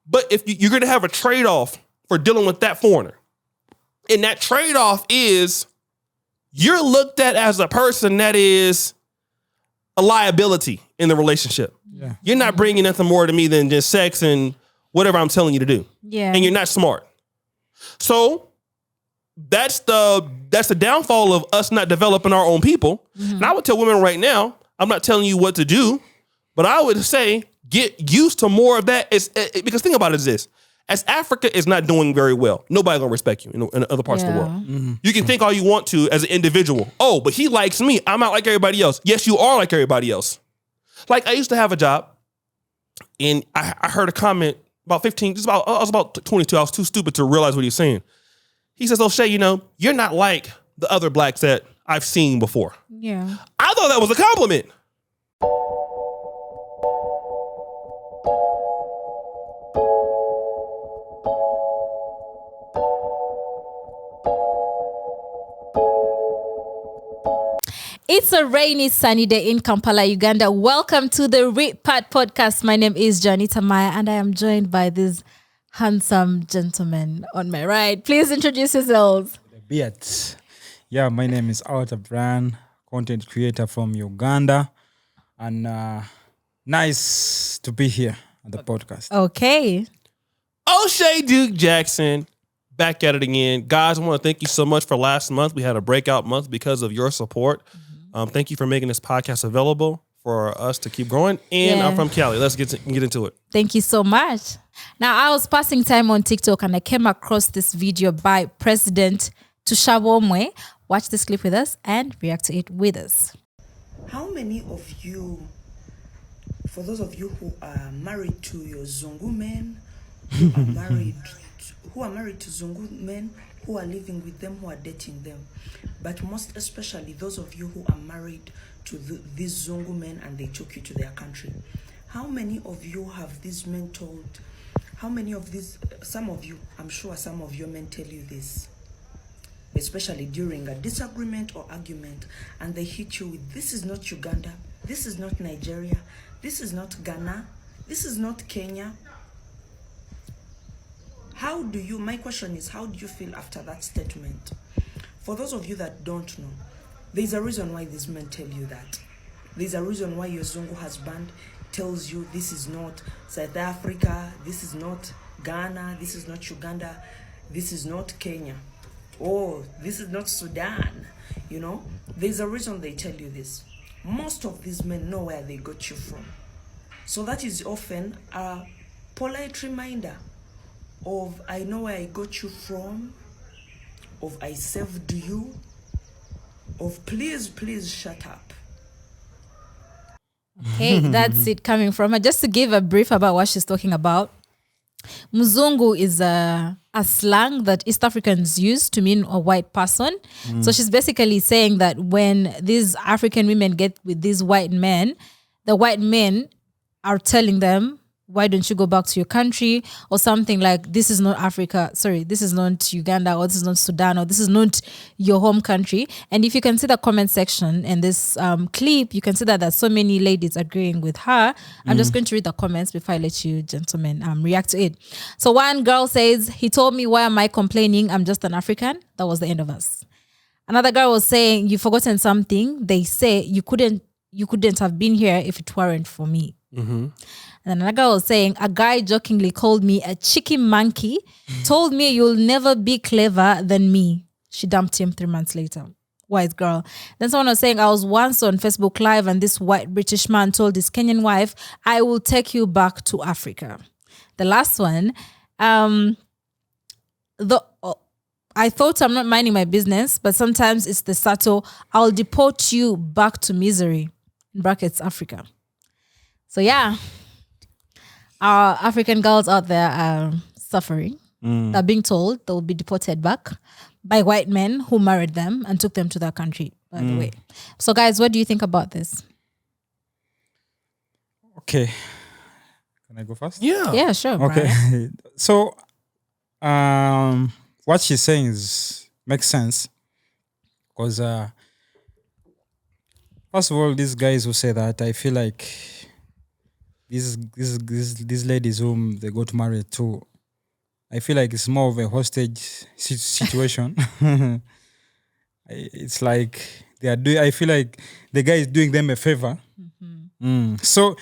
But if you're going to have a trade-off for dealing with that foreigner, and that trade-off is you're looked at as a person that is a liability in the relationship. Yeah. You're not bringing nothing more to me than just sex and whatever I'm telling you to do. Yeah. And you're not smart. So that's the downfall of us not developing our own people. Mm-hmm. And I would tell women right now, I'm not telling you what to do, but I would say get used to more of that. Because think about it as this. As Africa is not doing very well, nobody gonna respect you in other parts of the world. Mm-hmm. You can think all you want to as an individual. Oh, but he likes me. I'm not like everybody else. Yes, you are like everybody else. Like I used to have a job, and I heard a comment about 15. I was about 22. I was too stupid to realize what he was saying. He says, "O'Shea, you're not like the other blacks that I've seen before." Yeah. I thought that was a compliment. It's a rainy, sunny day in Kampala, Uganda. Welcome to the Repart Podcast. My name is Janita Maya, and I am joined by this handsome gentleman on my right. Please introduce yourselves. Beat. Yeah, my name is Arthur Brand, content creator from Uganda. And nice to be here on the podcast. Okay. O'Shea Duke Jackson, back at it again. Guys, I want to thank you so much for last month. We had a breakout month because of your support. Thank you for making this podcast available for us to keep growing. And Yeah. I'm from Cali. Let's get into it. Thank you so much. Now, I was passing time on TikTok and I came across this video by President Tushabomwe. Watch this clip with us and react to it with us. How many of you, for those of you who are married to your Zungu men, who are married to Zungu men, who are living with them, who are dating them, but most especially those of you who are married to these Zungu men and they took you to their country, how many of you have these men told, some of you, I'm sure some of your men tell you this, especially during a disagreement or argument, and they hit you with, this is not Uganda, this is not Nigeria, this is not Ghana, this is not Kenya. My question is, how do you feel after that statement? For those of you that don't know, there's a reason why these men tell you that. There's a reason why your Zungu husband tells you this is not South Africa, this is not Ghana, this is not Uganda, this is not Kenya, or this is not Sudan. There's a reason they tell you this. Most of these men know where they got you from. So that is often a polite reminder of, I know where I got you from, of I saved you, of please shut up. Okay, that's it coming from her. Just to give a brief about what she's talking about, Mzungu is a slang that East Africans use to mean a white person. So she's basically saying that when these African women get with these white men, the white men are telling them, why don't you go back to your country, or something like, this is not Africa, this is not Uganda, or this is not Sudan, or this is not your home country. And if you can see the comment section in this clip, you can see that there's so many ladies agreeing with her. I'm just going to read the comments before I let you gentlemen react to it. So one girl says, he told me, why am I complaining? I'm just an African. That was the end of us. Another girl was saying, you've forgotten something. They say you couldn't have been here if it weren't for me. Mm-hmm. And another girl was saying, a guy jokingly called me a cheeky monkey, told me you'll never be clever than me. She dumped him 3 months later. White girl. Then someone was saying, I was once on Facebook Live and this white British man told his Kenyan wife, I will take you back to Africa. The last one, I thought I'm not minding my business, but sometimes it's the subtle, I'll deport you back to misery, in brackets, Africa. So yeah, our African girls out there are suffering. They're being told they'll be deported back by white men who married them and took them to their country, by the way. So guys, what do you think about this? Okay. Can I go first? Yeah, sure. Okay. Brian. So, what she's saying makes sense. Because, first of all, these guys who say that, I feel like these ladies whom they got married to, I feel like it's more of a hostage situation. It's like they are doing. I feel like the guy is doing them a favor. So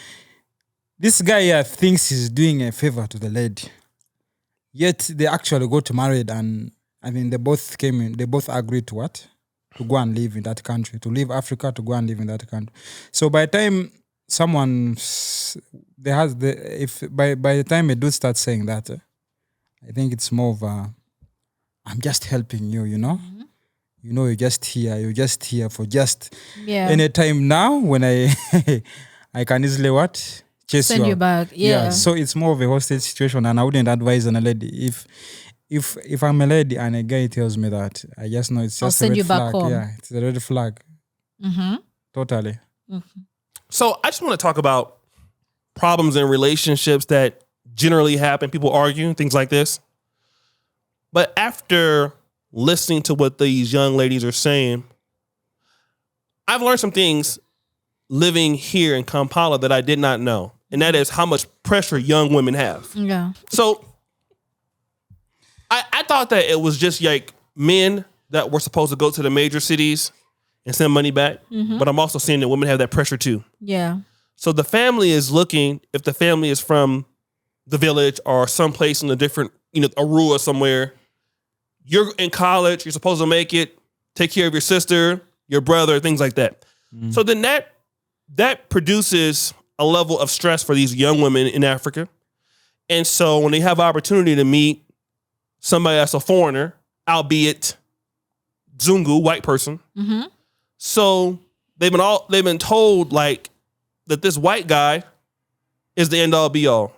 this guy thinks he's doing a favor to the lady. Yet they actually got married, and I mean they both came in. They both agreed to what? To go and live in that country, to leave Africa to go and live in that country. So by the time by the time a dude starts saying that, I think it's more of a, I'm just helping you, you know. You know, you're just here for just any time now when I I can easily what? Chase Send you out. back. Yeah. So it's more of a hostage situation, and I wouldn't advise on a lady. If I'm a lady and a guy tells me that, I just know it's just I'll send a red you back flag. home. Yeah, it's a red flag. Totally. So I just want to talk about problems in relationships that generally happen. People argue, things like this. But after listening to what these young ladies are saying, I've learned some things living here in Kampala that I did not know. And that is how much pressure young women have. Yeah. So I thought that it was just like men that were supposed to go to the major cities and send money back. But I'm also seeing that women have that pressure too. Yeah. So the family is looking, if the family is from the village or someplace in a different, Arua somewhere, you're in college, you're supposed to make it, take care of your sister, your brother, things like that. So then that produces a level of stress for these young women in Africa. And so when they have opportunity to meet somebody that's a foreigner, albeit Zungu, white person, so they've been told like that this white guy is the end all be all.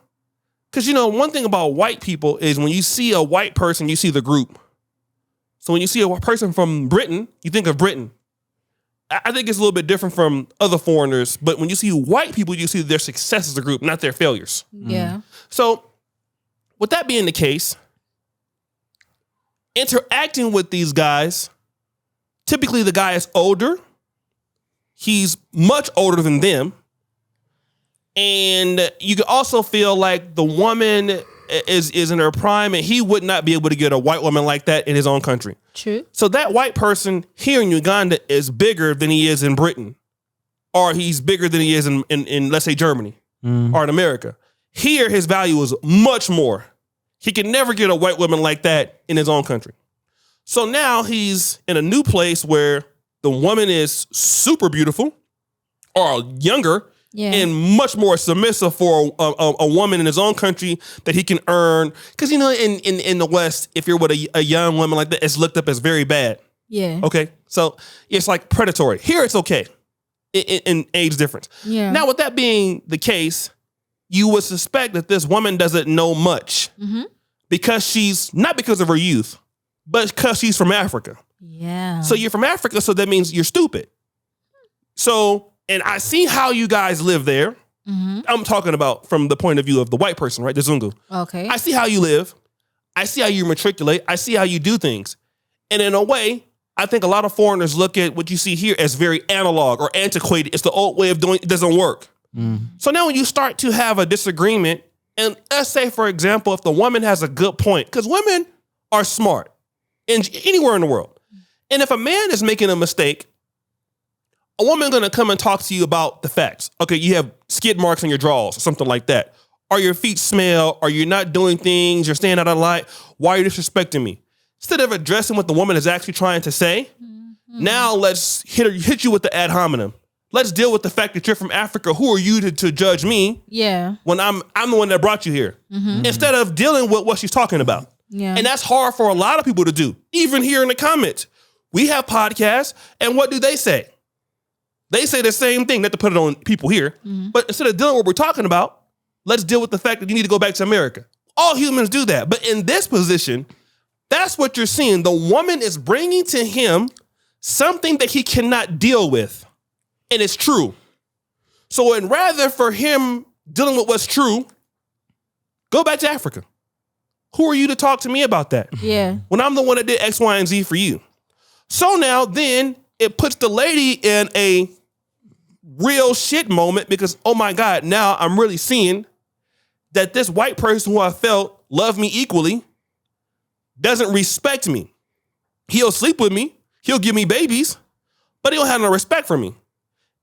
Because one thing about white people is when you see a white person, you see the group. So when you see a person from Britain, you think of Britain. I think it's a little bit different from other foreigners, but when you see white people, you see their success as a group, not their failures. Yeah. So with that being the case, interacting with these guys, typically the guy is older. He's much older than them. And you can also feel like the woman is in her prime and he would not be able to get a white woman like that in his own country. True. So that white person here in Uganda is bigger than he is in Britain, or he's bigger than he is in let's say Germany or in America. Here, his value is much more. He can never get a white woman like that in his own country. So now he's in a new place where the woman is super beautiful or younger, and much more submissive for a woman in his own country that he can earn. Because, in the West, if you're with a young woman like that, it's looked up as very bad. Yeah. Okay? So it's like predatory. Here it's okay in age difference. Yeah. Now, with that being the case, you would suspect that this woman doesn't know much because she's, not because of her youth, but because she's from Africa. Yeah. So you're from Africa, so that means you're stupid. So... And I see how you guys live there. I'm talking about from the point of view of the white person, right? The Zungu. Okay. I see how you live. I see how you matriculate. I see how you do things. And in a way, I think a lot of foreigners look at what you see here as very analog or antiquated. It's the old way of doing it. It doesn't work. So now when you start to have a disagreement, and let's say, for example, if the woman has a good point, because women are smart anywhere in the world. And if a man is making a mistake, a woman going to come and talk to you about the facts. Okay, you have skid marks on your drawers or something like that. Or your feet smell, or you're not doing things, you're staying out of light. Why are you disrespecting me? Instead of addressing what the woman is actually trying to say, now let's hit you with the ad hominem. Let's deal with the fact that you're from Africa. Who are you to judge me? Yeah. When I'm the one that brought you here. Instead of dealing with what she's talking about. Yeah. And that's hard for a lot of people to do. Even here in the comments. We have podcasts, and what do they say? They say the same thing, not to put it on people here, but instead of dealing with what we're talking about, let's deal with the fact that you need to go back to America. All humans do that. But in this position, that's what you're seeing. The woman is bringing to him something that he cannot deal with. And it's true. So rather for him dealing with what's true, go back to Africa. Who are you to talk to me about that? Yeah. When I'm the one that did X, Y, and Z for you. So now then it puts the lady in a real shit moment because, oh my God, now I'm really seeing that this white person who I felt loved me equally doesn't respect me. He'll sleep with me. He'll give me babies, but he don't have no respect for me.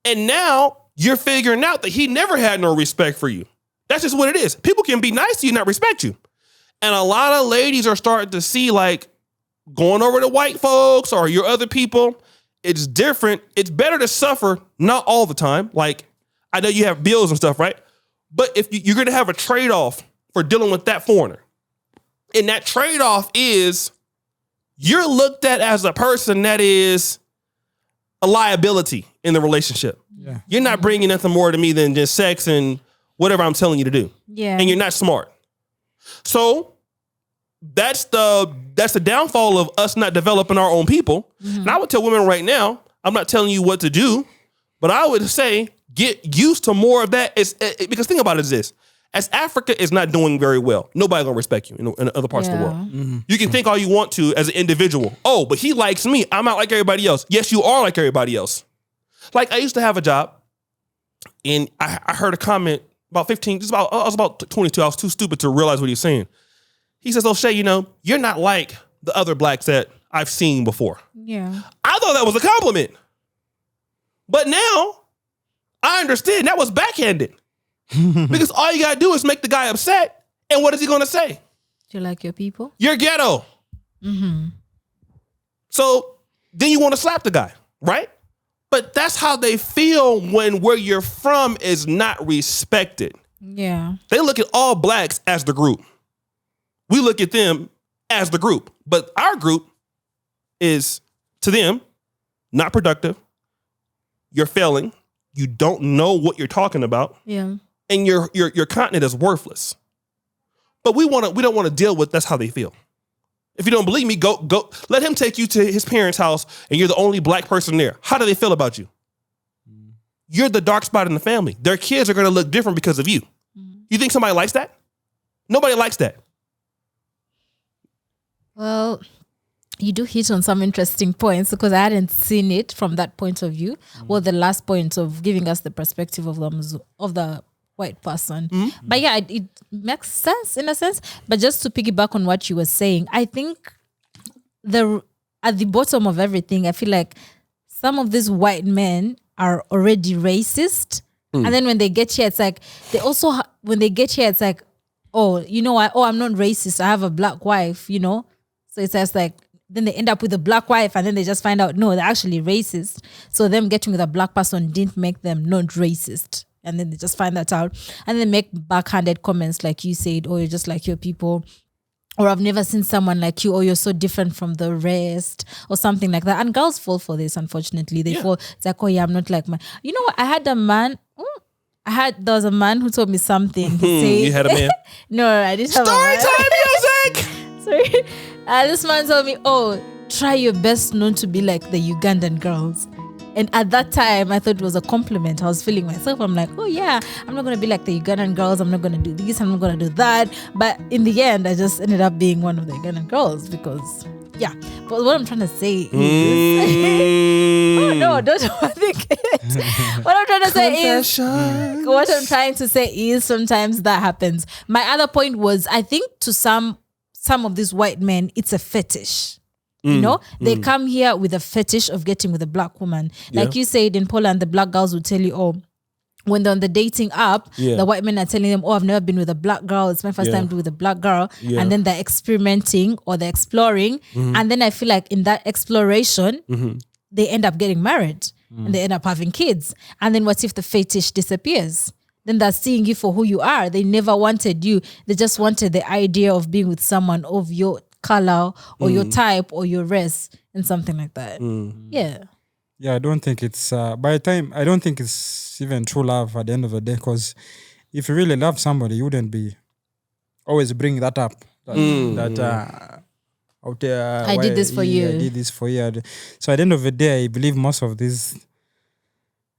And now you're figuring out that he never had no respect for you. That's just what it is. People can be nice to you, not respect you. And a lot of ladies are starting to see like going over to white folks or your other people. It's different. It's better to suffer, not all the time. Like, I know you have bills and stuff, right? But if you're going to have a trade-off for dealing with that foreigner, and that trade-off is you're looked at as a person that is a liability in the relationship. Yeah. You're not bringing nothing more to me than just sex and whatever I'm telling you to do. Yeah. And you're not smart. So that's the downfall of us not developing our own people. And I would tell women right now, I'm not telling you what to do, but I would say get used to more of that. Because think about it as this. As Africa is not doing very well, nobody gonna respect you in other parts of the world. You can think all you want to as an individual. Oh, but he likes me. I'm not like everybody else. Yes, you are like everybody else. Like I used to have a job and I heard a comment about 15, I was about 22. I was too stupid to realize what he was saying. He says, O'Shea, you're not like the other blacks that I've seen before. Yeah. I thought that was a compliment. But now I understand that was backhanded. Because all you got to do is make the guy upset. And what is he going to say? Do you like your people? You're ghetto. So then you want to slap the guy, right? But that's how they feel when where you're from is not respected. Yeah. They look at all blacks as the group. We look at them as the group. But our group is, to them, not productive. You're failing. You don't know what you're talking about. Yeah. And your continent is worthless. But we don't want to deal with that's how they feel. If you don't believe me, go let him take you to his parents' house and you're the only black person there. How do they feel about you? You're the dark spot in the family. Their kids are going to look different because of you. You think somebody likes that? Nobody likes that. Well, you do hit on some interesting points because I hadn't seen it from that point of view. Well, the last point of giving us the perspective of the white person. But yeah, it makes sense in a sense. But just to piggyback on what you were saying, I think at the bottom of everything, I feel like some of these white men are already racist. And then when they get here, it's like, when they get here, it's like, oh, you know what? Oh, I'm not racist. I have a black wife, So it's just like, then they end up with a black wife and then they just find out, no, they're actually racist. So them getting with a black person didn't make them not racist. And then they just find that out. And they make backhanded comments like you said, oh, you're just like your people. Or I've never seen someone like you, or you're so different from the rest, or something like that. And girls fall for this, unfortunately. They fall, it's like, oh yeah, I'm not like my... You know what? I had a man... there was a man who told me something. He said, You had a man? No, I didn't have a man. Story time music! Sorry. This man told me, oh, try your best not to be like the Ugandan girls. And at that time, I thought it was a compliment. I was feeling myself. I'm like, oh yeah, I'm not going to be like the Ugandan girls. I'm not going to do this. I'm not going to do that. But in the end, I just ended up being one of the Ugandan girls because, yeah. But what I'm trying to say is... oh no, don't overthink it. What I'm trying to say is sometimes that happens. My other point was, I think to some of these white men, it's a fetish. They come here with a fetish of getting with a black woman. Like you said, in Poland, the black girls will tell you, oh, when they're on the dating app, the white men are telling them, oh, I've never been with a black girl. It's my first time to be with a black girl. And then they're experimenting or they're exploring. And then I feel like in that exploration, they end up getting married and they end up having kids. And then what if the fetish disappears? Then they're seeing you for who you are. They never wanted you. They just wanted the idea of being with someone of your color or your type or your race and something like that. Yeah, I don't think it's by the time I don't think it's even true love at the end of the day, because if you really love somebody, you wouldn't be always bring that up out there, I did this for you. I did this for you. So at the end of the day, I believe most of these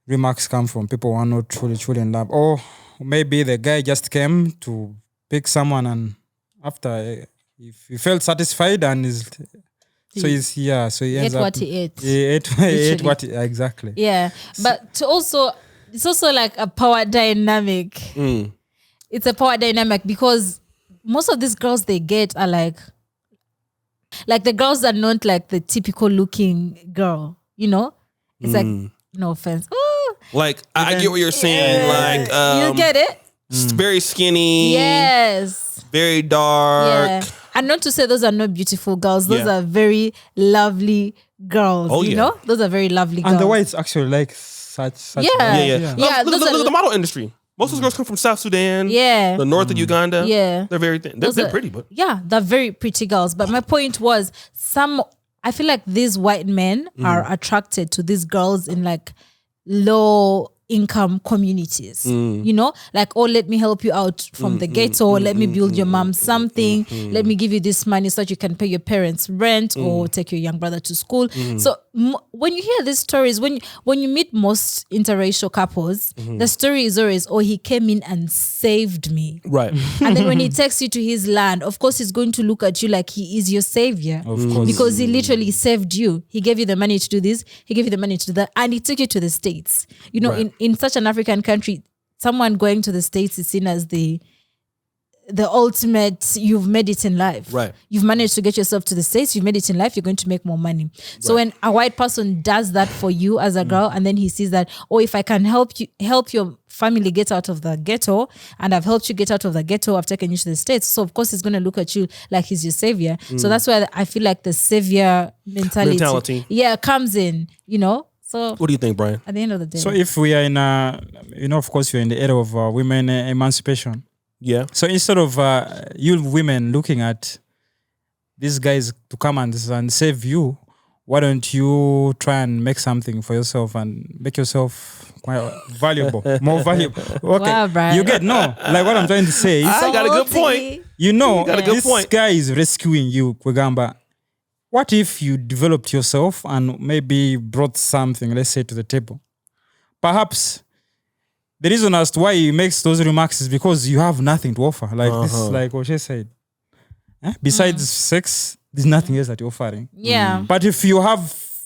remarks come from people who are not truly in love, or maybe the guy just came to pick someone and after if he felt satisfied and he ends ate up, what he ate. He ate what he, exactly. Yeah, but to also it's also like a power dynamic. It's a power dynamic because most of these girls they get are like the girls are not like the typical looking girl, you know? It's like, no offense. Ooh. Like, I get what you're saying. Like, you get it? very skinny. Yes. Very dark. Yeah. And not to say those are not beautiful girls. Those Yeah. are very lovely girls. Oh, you yeah. know? Those are very lovely girls. And the whites actually like such. Yeah. Yeah. Yeah, Look, those are- at the model industry. Most of those girls come from South Sudan. Yeah. The north of Uganda. Yeah. They're very thin. They're pretty, but Yeah, they're very pretty girls. But my point was I feel like these white men are attracted to these girls in like low income communities. You know, like, oh, let me help you out from the ghetto. Let me build your mom something. Let me give you this money so that you can pay your parents rent or take your young brother to school. So when you hear these stories, when you meet most interracial couples, the story is always, oh, he came in and saved me. right. And then when he takes you to his land, of course, he's going to look at you like he is your savior. Of course. Because he literally saved you. He gave you the money to do this. He gave you the money to do that. And he took you to the States. You know, Right. in such an African country, someone going to the States is seen as the ultimate, you've made it in life. Right. You've managed to get yourself to the States, you've made it in life, you're going to make more money. So when a white person does that for you as a girl, and then he sees that, oh, if I can help your family get out of the ghetto, and I've helped you get out of the ghetto, I've taken you to the States. So of course he's going to look at you like he's your savior. So that's why I feel like the savior mentality. Yeah, comes in, you know. So What do you think, Brian? at the end of the day. So if we are in of course, you're in the era of women emancipation. Yeah. So instead of you women looking at these guys to come and save you, why don't you try and make something for yourself and make yourself quite valuable, more valuable? Okay, Wow, Brian. you get like what I'm trying to say is, I got a good point. you know, got a good this point. guy is rescuing you, Kwegamba. What if you developed yourself and maybe brought something, let's say, to the table? Perhaps the reason as to why he makes those remarks is because you have nothing to offer. Like this is like Oshe said. Besides sex, there's nothing else that you're offering. Yeah. But if you have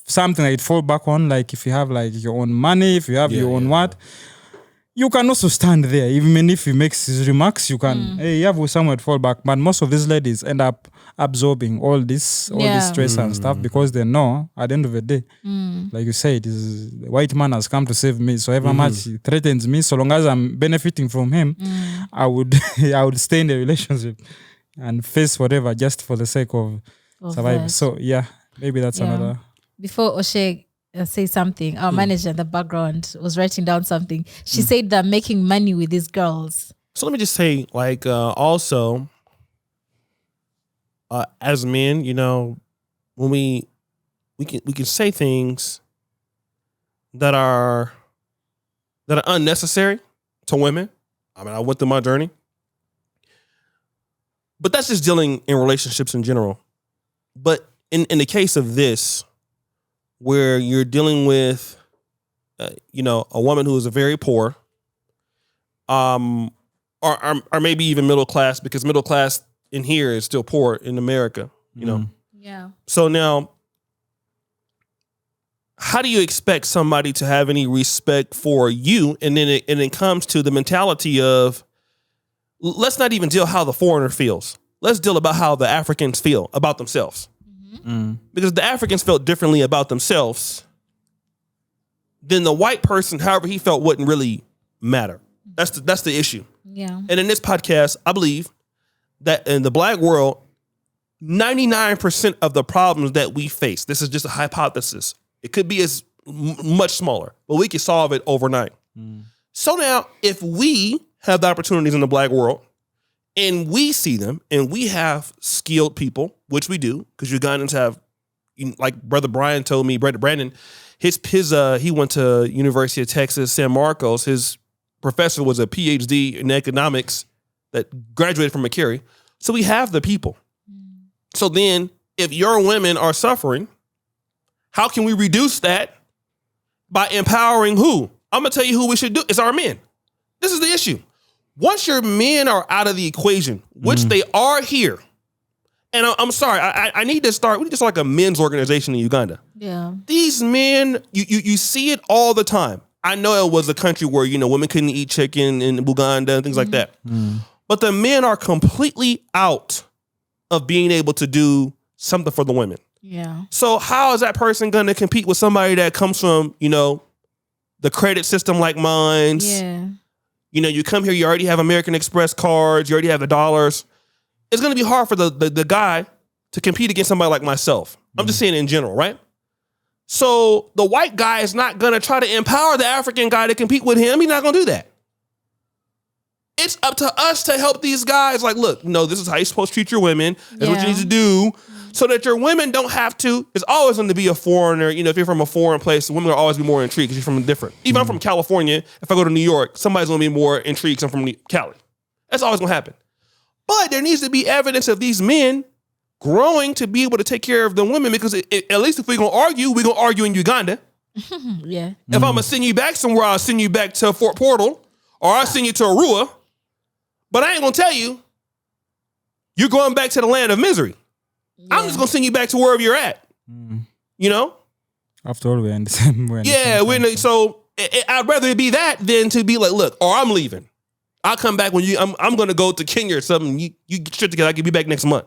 something that you fall back on, like if you have like your own money, if you have your own what, you can also stand there. Even if he makes his remarks, you can, hey, you have somewhere to fall back. But most of these ladies end up absorbing all this stress and stuff because they know at the end of the day, like you said, the white man has come to save me. So however much he threatens me, so long as I'm benefiting from him, I would stay in the relationship and face whatever just for the sake of survival. that. So yeah, maybe that's another. Before Oshe say something, our manager in the background was writing down something. She said they're making money with these girls. So let me just say, like, also, as men, you know, when we can say things that are unnecessary to women. I mean, I went through my journey, but that's just dealing in relationships in general. But in the case of this, where you're dealing with, a woman who is very poor, or maybe even middle class, because middle class in here is still poor in America, you know. Yeah. So now, how do you expect somebody to have any respect for you? And then it comes to the mentality of, let's not even deal how the foreigner feels. Let's deal about how the Africans feel about themselves. Because the Africans felt differently about themselves than the white person, however he felt, wouldn't really matter. That's the issue. Yeah. And in this podcast, I believe that in the black world, 99% of the problems that we face, this is just a hypothesis. It could be as much smaller, but we can solve it overnight. So now, if we have the opportunities in the black world, and we see them, and we have skilled people, which we do, because Ugandans have, like Brother Brian told me, Brother Brandon, he went to University of Texas, San Marcos. His professor was a PhD in economics that graduated from McCary. So we have the people. So then, if your women are suffering, how can we reduce that? By empowering who? I'm going to tell you who we should do. It's our men. This is the issue. Once your men are out of the equation, which they are here, and I'm sorry, I need to start. We need to start like a men's organization in Uganda. Yeah. These men, you see it all the time. I know it was a country where, women couldn't eat chicken in Uganda and things like that. But the men are completely out of being able to do something for the women. Yeah. So how is that person going to compete with somebody that comes from, the credit system like mine? Yeah. You come here, you already have American Express cards, you already have the dollars. It's going to be hard for the guy to compete against somebody like myself. I'm just saying in general, right? So the white guy is not going to try to empower the African guy to compete with him. He's not going to do that. It's up to us to help these guys. Like, look, this is how you're supposed to treat your women. That's what you need to do. So that your women don't have to. It's always going to be a foreigner. If you're from a foreign place, women will always be more intrigued because you're from a different. Even I'm from California. If I go to New York, somebody's going to be more intrigued because I'm from Cali. That's always going to happen. But there needs to be evidence of these men growing to be able to take care of the women, because at least if we're going to argue in Uganda. Yeah. If I'm going to send you back somewhere, I'll send you back to Fort Portal or I'll send you to Arua. But I ain't going to tell you, you're going back to the land of misery. Yeah. I'm just going to send you back to wherever you're at. After all, we're in the same way. Yeah, so I'd rather it be that than to be like, look, or I'm leaving. I'll come back when I'm going to go to Kenya or something. You get shit together. I can be back next month.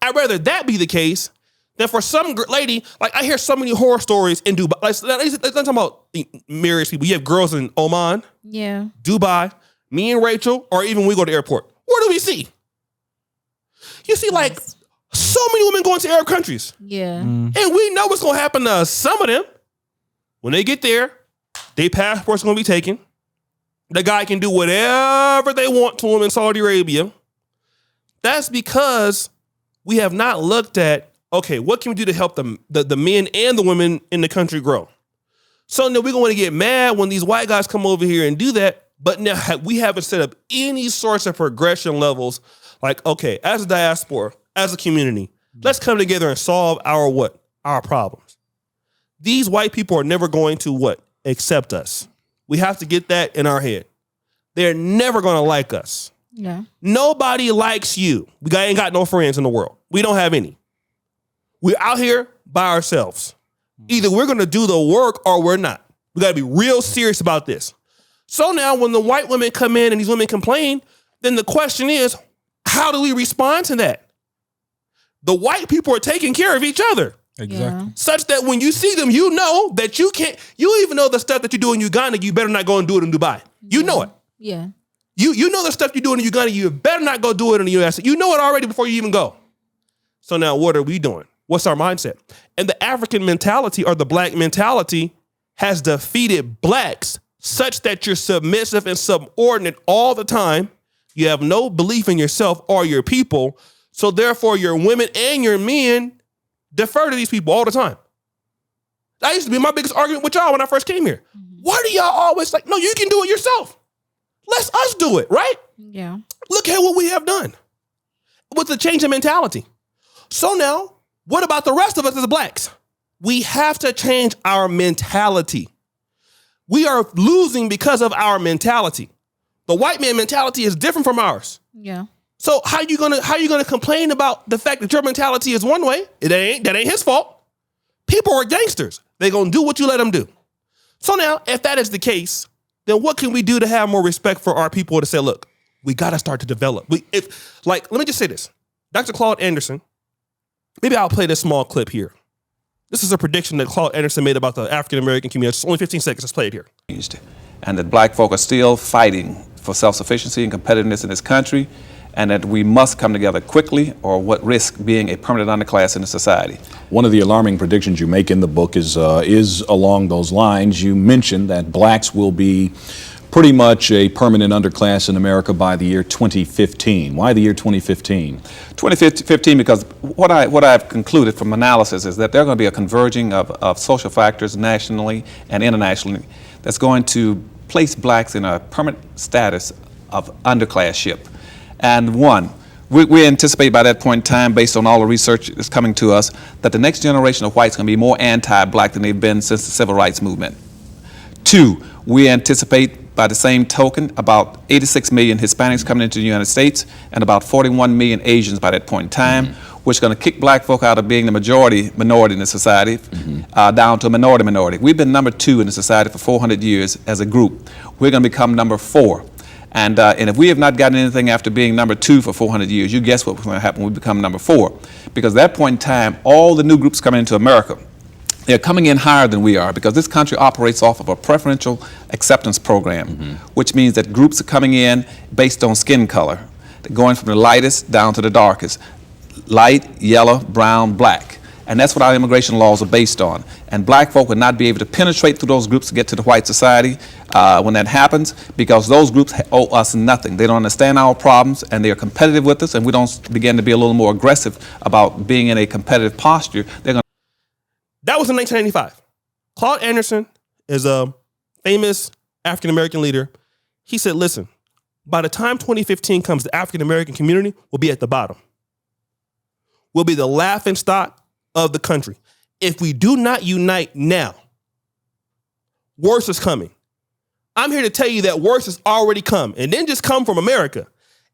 I'd rather that be the case than for some lady. Like, I hear so many horror stories in Dubai. Let's not talk about marriage people. You have girls in Oman, Dubai, me and Rachel, or even when we go to the airport. What do we see? You see, like, so many women going to Arab countries. Yeah. And we know what's going to happen to some of them. When they get there, their passport's going to be taken. The guy can do whatever they want to him in Saudi Arabia. That's because we have not looked at, okay, what can we do to help the men and the women in the country grow? So now we're going to get mad when these white guys come over here and do that. But now we haven't set up any sorts of progression levels. Like, okay, as a diaspora, as a community, let's come together and solve our problems. These white people are never going to accept us. We have to get that in our head. They're never going to like us. Yeah. Nobody likes you. We ain't got no friends in the world. We don't have any. We're out here by ourselves. Either we're going to do the work or we're not. We got to be real serious about this. So now when the white women come in and these women complain, then the question is, how do we respond to that? The white people are taking care of each other. Exactly. Yeah. Such that when you see them, you know that you can't, you even know the stuff that you do in Uganda, you better not go and do it in Dubai. You know it. Yeah. You know the stuff you're doing in Uganda, you better not go do it in the US. You know it already before you even go. So now what are we doing? What's our mindset? And the African mentality or the black mentality has defeated blacks such that you're submissive and subordinate all the time. You have no belief in yourself or your people. So therefore your women and your men defer to these people all the time. That used to be my biggest argument with y'all when I first came here. Why do y'all always like, no, you can do it yourself. Let us do it, right? Yeah. Look at what we have done with the change in mentality. So now, what about the rest of us as blacks? We have to change our mentality. We are losing because of our mentality. The white man mentality is different from ours. Yeah. So how you gonna complain about the fact that your mentality is one way? That ain't his fault. People are gangsters. They're gonna do what you let them do. So now, if that is the case, then what can we do to have more respect for our people to say, look, we gotta start to develop. Let me just say this. Dr. Claude Anderson, maybe I'll play this small clip here. This is a prediction that Claude Anderson made about the African-American community. It's only 15 seconds. Let's play it here. And that black folk are still fighting for self-sufficiency and competitiveness in this country, and that we must come together quickly or what risk being a permanent underclass in the society. One of the alarming predictions you make in the book is along those lines. You mentioned that blacks will be pretty much a permanent underclass in America by the year 2015. Why the year 2015? 2015 because what I've concluded from analysis is that there are going to be a converging of social factors nationally and internationally that's going to place blacks in a permanent status of underclasship. And we anticipate by that point in time, based on all the research that's coming to us, that the next generation of whites are going to be more anti-black than they've been since the civil rights movement. 2, we anticipate by the same token about 86 million Hispanics coming into the United States and about 41 million Asians by that point in time, which is going to kick black folk out of being the minority in the society down to a minority. We've been number 2 in the society for 400 years as a group. We're going to become number 4. And if we have not gotten anything after being number 2 for 400 years, you guess what's going to happen when we become number 4. Because at that point in time, all the new groups coming into America, they're coming in higher than we are, because this country operates off of a preferential acceptance program, which means that groups are coming in based on skin color. They're going from the lightest down to the darkest. Light, yellow, brown, black. And that's what our immigration laws are based on. And black folk would not be able to penetrate through those groups to get to the white society when that happens, because those groups owe us nothing. They don't understand our problems, and they are competitive with us, and we don't begin to be a little more aggressive about being in a competitive posture. That was in 1995. Claude Anderson is a famous African-American leader. He said, listen, by the time 2015 comes, the African-American community will be at the bottom. We'll be the laughing stock of the country. If we do not unite now, worse is coming. I'm here to tell you that worse has already come. And didn't just come from America.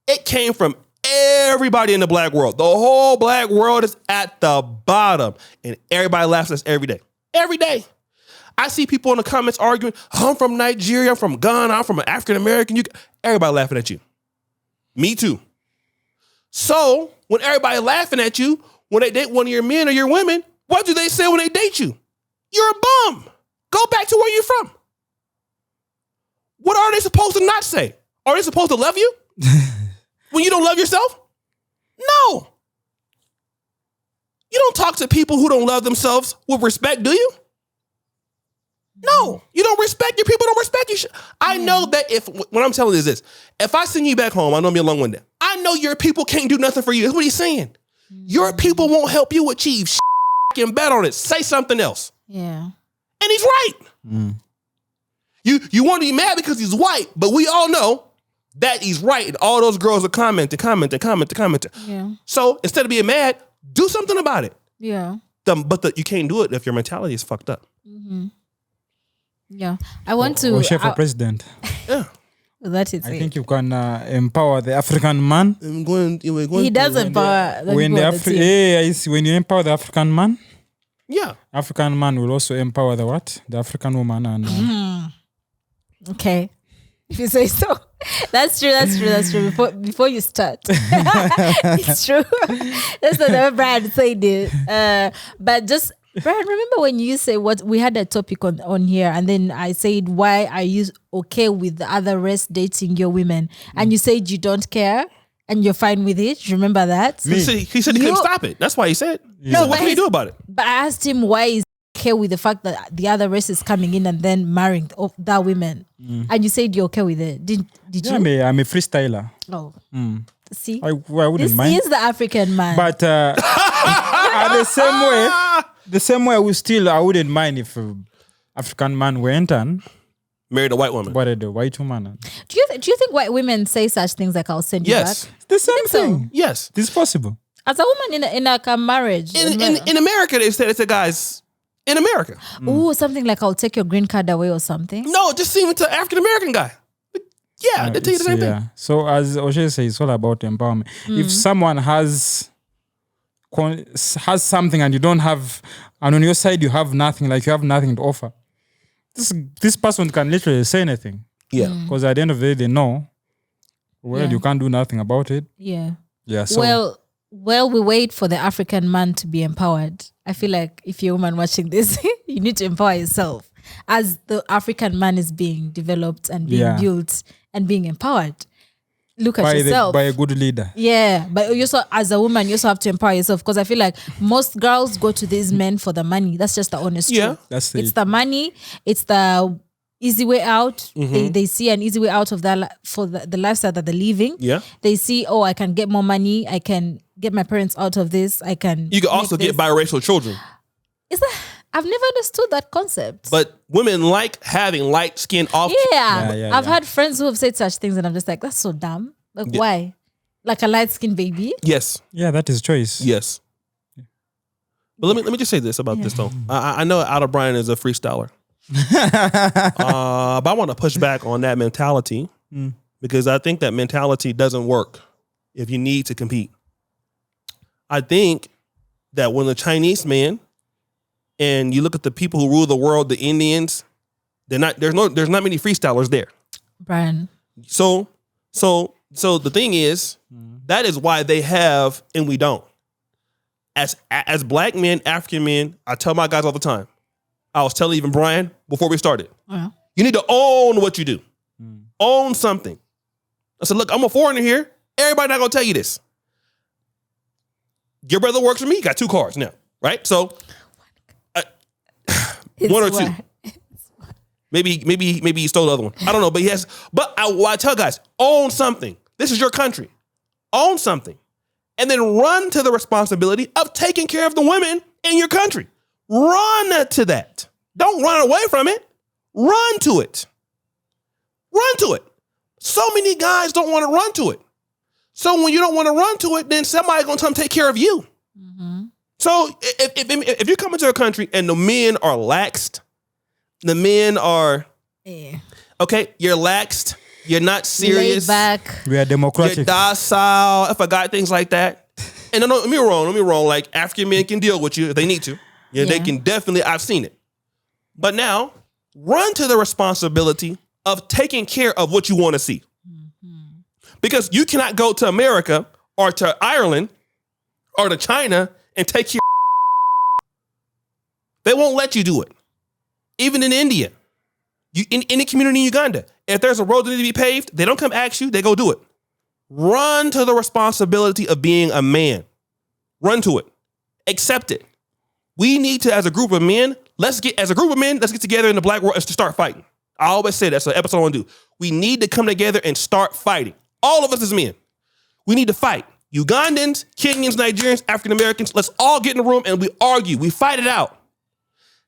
It came from everybody in the black world. The whole black world is at the bottom. And everybody laughs at us every day. Every day. I see people in the comments arguing, I'm from Nigeria, I'm from Ghana, I'm from an African American. Everybody laughing at you. Me too. So when everybody laughing at you, when they date one of your men or your women, what do they say when they date you? You're a bum. Go back to where you're from. What are they supposed to not say? Are they supposed to love you? When you don't love yourself? No. You don't talk to people who don't love themselves with respect, do you? No. You don't respect your people, don't respect you. I know that what I'm telling you is this. If I send you back home, I know I'm being long-winded. I know your people can't do nothing for you. That's what he's saying. Your people won't help you achieve and bet on it. Say something else. Yeah. And he's right. You want to be mad because he's white, but we all know that he's right. And all those girls are commenting. Yeah. So instead of being mad, do something about it. Yeah. But you can't do it if your mentality is fucked up. Yeah. I want to. Or chef for president. Yeah. That is I it. think you can empower the African man. He does empower the When people on the team. I see, when you empower the African man, Yeah. African man will also empower the what? The African woman. And Okay. If you say so. That's true. Before you start. It's true. That's not what Brian said it. But just, Brian, remember when you say what we had a topic on here, and then I said, why are you okay with the other race dating your women? And you said you don't care and you're fine with it. Remember that? He said he couldn't stop it. That's why he said. No, So what can he do about it? But I asked him why is he okay with the fact that the other race is coming in and then marrying that women. And you said you're okay with it. Did you? I'm a freestyler. Oh. See? I wouldn't This mind. is the African man. But the same way I wouldn't mind if African man went and Married a white woman. bought a white woman. Do you think white women say such things like I'll send you Yes. back? It's the same so? thing. Yes. This is possible. As a woman in a marriage. In America, they said guys in America. Ooh, something like I'll take your green card away or something. No, just even to African American guy. Yeah, they tell you the same thing. So as Oshay says, it's all about empowerment. If someone has something and you don't have, and on your side you have nothing, like you have nothing to offer, this person can literally say anything. Yeah. Because at the end of the day, they know, you can't do nothing about it. Yeah. Yeah. So Well, we wait for the African man to be empowered. I feel like if you're a woman watching this, you need to empower yourself as the African man is being developed and being built and being empowered. Look at yourself. by a good leader. Yeah, but you also, as a woman, you also have to empower yourself, because I feel like most girls go to these men for the money. That's just the honest truth. That's It's the money. It's the easy way out. They see an easy way out of that for the lifestyle that they're living. Yeah. They see, I can get more money. I can get my parents out of this. You can also get biracial children. I've never understood that concept. But women like having light skin off. I've had friends who have said such things, and I'm just like, that's so dumb. Like, why? Like a light skinned baby? Yes. Yeah, that is choice. Yes. But let me just say this about this though. I know Ada Bryan is a freestyler. But I want to push back on that mentality because I think that mentality doesn't work if you need to compete. I think that when the Chinese man and you look at the people who rule the world, the Indians, there's not many freestylers there. Brian. So the thing is, that is why they have and we don't. As black men, African men, I tell my guys all the time. I was telling even Brian before we started. Yeah. You need to own what you do. Own something. I said, look, I'm a foreigner here. Everybody not gonna tell you this. Your brother works for me. He got 2 cars now, right? So, one or two. Maybe he stole the other one. I don't know, but he has. But I tell guys, own something. This is your country. Own something, and then run to the responsibility of taking care of the women in your country. Run to that. Don't run away from it. Run to it. Run to it. So many guys don't want to run to it. So when you don't want to run to it, then somebody's going to come take care of you. Mm-hmm. So if you come into a country and the men are laxed, the men are, okay, you're laxed, you're not serious. Laid back. We are democratic. You're docile. I forgot things like that. And don't get me wrong. Like African men can deal with you if they need to. Yeah, they can definitely, I've seen it. But now, run to the responsibility of taking care of what you want to see. Mm-hmm. Because you cannot go to America or to Ireland or to China and take care of. They won't let you do it. Even in India, in any community in Uganda, if there's a road that needs to be paved, they don't come ask you, they go do it. Run to the responsibility of being a man. Run to it. Accept it. We need to, as a group of men, let's get together in the black world to start fighting. I always say that's an episode I want to do. We need to come together and start fighting. All of us as men. We need to fight. Ugandans, Kenyans, Nigerians, African Americans, let's all get in the room and we argue. We fight it out.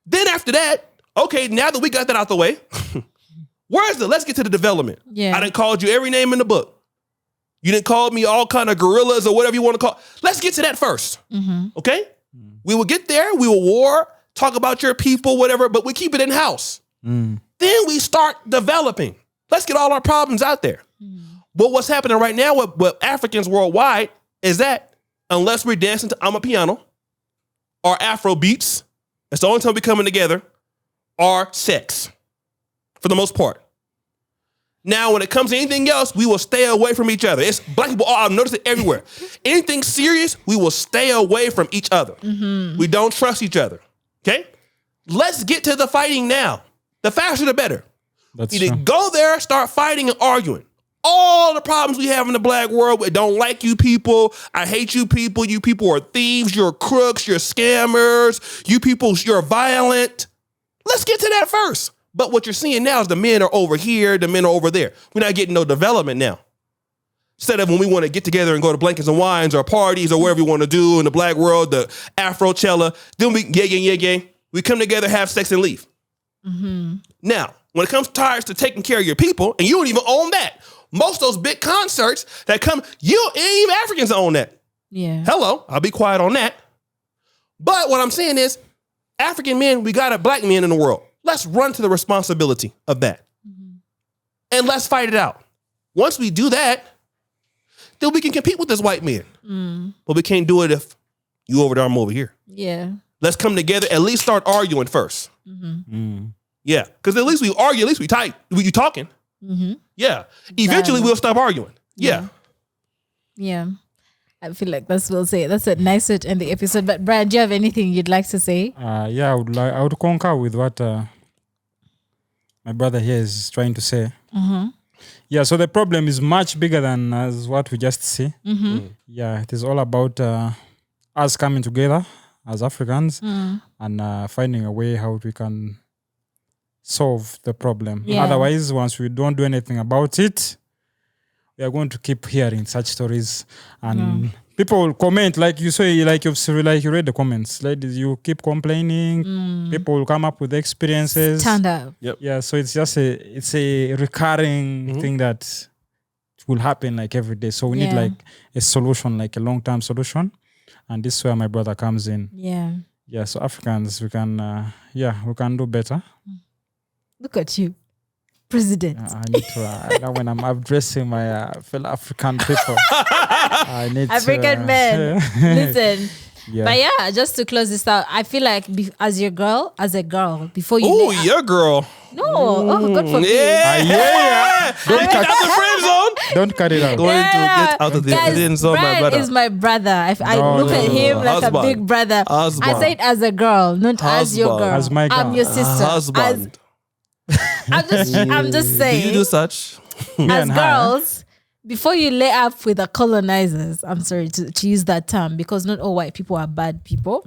Then after that, okay, now that we got that out the way, let's get to the development. Yeah. I done called you every name in the book. You didn't call me all kind of gorillas or whatever you want to call. Let's get to that first. Mm-hmm. Okay? We will get there. We will war, talk about your people, whatever, but we keep it in-house. Then we start developing. Let's get all our problems out there. But what's happening right now with Africans worldwide is that unless we're dancing to Amapiano or Afro beats, that's the only time we're coming together, or sex, for the most part. Now, when it comes to anything else, we will stay away from each other. It's black people. I've noticed it everywhere. Anything serious, we will stay away from each other. Mm-hmm. We don't trust each other. Okay? Let's get to the fighting now. The faster, the better. That's you need to true. go there, start fighting and arguing. All the problems we have in the black world, we don't like you people. I hate you people. You people are thieves. You're crooks. You're scammers. You people, you're violent. Let's get to that first. But what you're seeing now is the men are over here, the men are over there. We're not getting no development now. Instead of when we want to get together and go to blankets and wines or parties or whatever we want to do in the black world, the Afrochella, then we gang. We come together, have sex, and leave. Mm-hmm. Now, when it comes to taking care of your people, and you don't even own that. Most of those big concerts that come, ain't even Africans own that. Yeah. Hello, I'll be quiet on that. But what I'm saying is, African men, we got a black men in the world. Let's run to the responsibility of that. Mm-hmm. And let's fight it out. Once we do that, then we can compete with this white man. Mm. But we can't do it if you over there, I'm over here. Yeah. Let's come together, at least start arguing first. Mm-hmm. Mm. Yeah, because at least we argue, at least we tight. You talking. Mm-hmm. Yeah. Eventually we'll stop arguing. Yeah. I feel like that's a nice way to end the episode. But Brian, do you have anything you'd like to say? I would concur with what my brother here is trying to say. Mm-hmm. Yeah, so the problem is much bigger than as what we just see. Mm-hmm. Yeah, it is all about us coming together as Africans and finding a way how we can solve the problem. Yeah. Otherwise, once we don't do anything about it, we are going to keep hearing such stories, and people will comment like you say, like you read the comments. Like you keep complaining, people will come up with experiences. Stand up. Yep. Yeah, so it's just a recurring thing that will happen like every day. So we need like a solution, like a long-term solution, and this is where my brother comes in. Yeah. Yeah. So Africans, we can do better. Look at you. president. I need to, now when I'm addressing my fellow African people, I need African to, men. Listen. Yeah. But yeah, just to close this out, I feel like as a girl, before you Oh, lay up- your girl. No, oh God forbid. Yeah. Don't Get cut, out the friend zone. don't cut it out. Going to get out of the Guys, friend zone, my Brian brother. is my brother. I No, look no, at no, him no. like Husband. a big brother. Husband. I say it as a girl, not as your Husband. girl. As my I'm girl. your sister. Husband. I'm just saying. Do you do such? Me As and her. girls, before you lay up with the colonizers, I'm sorry to use that term because not all white people are bad people.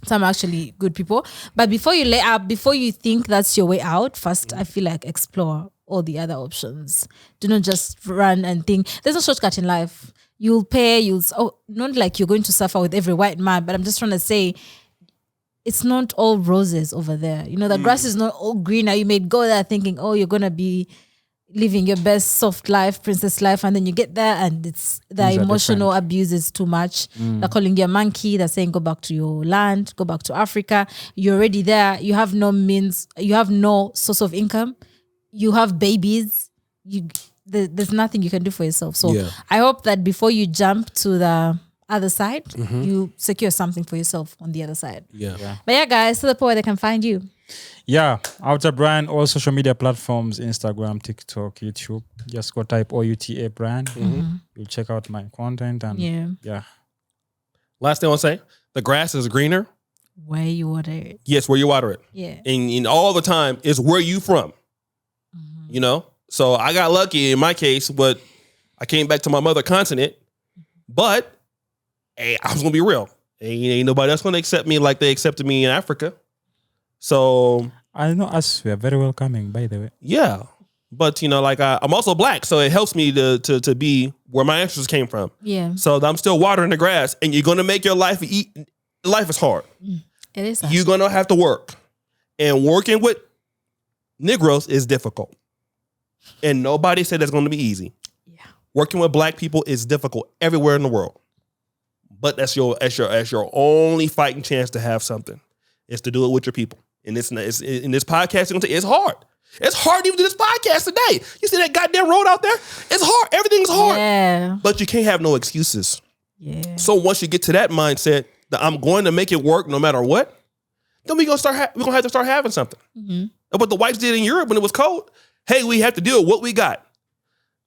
Some are actually good people. But before you lay up, before you think that's your way out, first I feel like explore all the other options. Do not just run and think there's no shortcut in life. You'll pay, not like you're going to suffer with every white man, but I'm just trying to say it's not all roses over there. You know, the grass is not all greener. You may go there thinking, oh, you're gonna be living your best soft life, princess life, and then you get there and it's the Things are emotional abuse is too much. They're calling you a monkey, they're saying go back to your land, go back to Africa. You're already there, you have no means, you have no source of income, you have babies, there's nothing you can do for yourself. So Yeah. I hope that before you jump to the other side, you secure something for yourself on the other side. Yeah. But yeah, guys, to the point where they can find you. Yeah, Outer Brand, all social media platforms, Instagram, TikTok, YouTube. Just go type OUTA Brand. You'll check out my content and yeah. Last thing I want to say, the grass is greener. Where you water it. Yes, where you water it. Yeah. And all the time is where you from. You know? So I got lucky in my case, but I came back to my mother continent. But hey, I was gonna be real. Ain't nobody else gonna accept me like they accepted me in Africa. So I know us, we are very welcoming, by the way. yeah. But you know, like I'm also black, so it helps me to be where my ancestors came from. Yeah. So I'm still watering the grass, and you're gonna make your life life is hard. It is. You're gonna have to work. And working with Negroes is difficult. And nobody said that's gonna be easy. Yeah. Working with black people is difficult everywhere in the world. But that's your only fighting chance to have something. Is to do it with your people. And in this podcast, it's hard. It's hard even to do this podcast today. You see that goddamn road out there? It's hard. Everything's hard. Yeah. But you can't have no excuses. Yeah. So once you get to that mindset that I'm going to make it work no matter what, then we're gonna have to start having something. What the whites did in Europe when it was cold. Hey, we have to deal with what we got.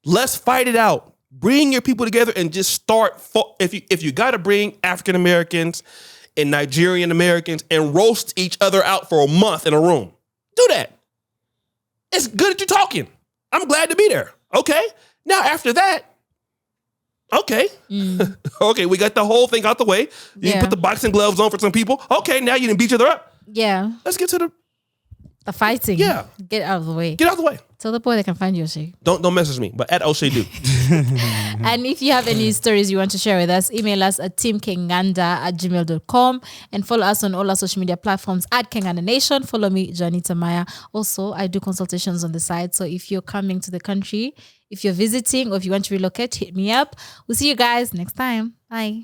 Let's fight it out. Bring your people together and just start. If you got to bring African Americans and Nigerian Americans and roast each other out for a month in a room, do that. It's good that you're talking. I'm glad to be there. Okay. Now after that, okay. Okay, we got the whole thing out the way. You put the boxing gloves on for some people. Okay, now you didn't beat each other up. Yeah. Let's get to The fighting. Yeah. Get out of the way. get out the way. Tell the boy they can find you, Oshay. Don't message me, but at O'Shea do. And if you have any stories you want to share with us, email us at teamkenganda@gmail.com and follow us on all our social media platforms at Kenganda Nation. Follow me, Janita Maya. Also, I do consultations on the side. So if you're coming to the country, if you're visiting or if you want to relocate, hit me up. We'll see you guys next time. Bye.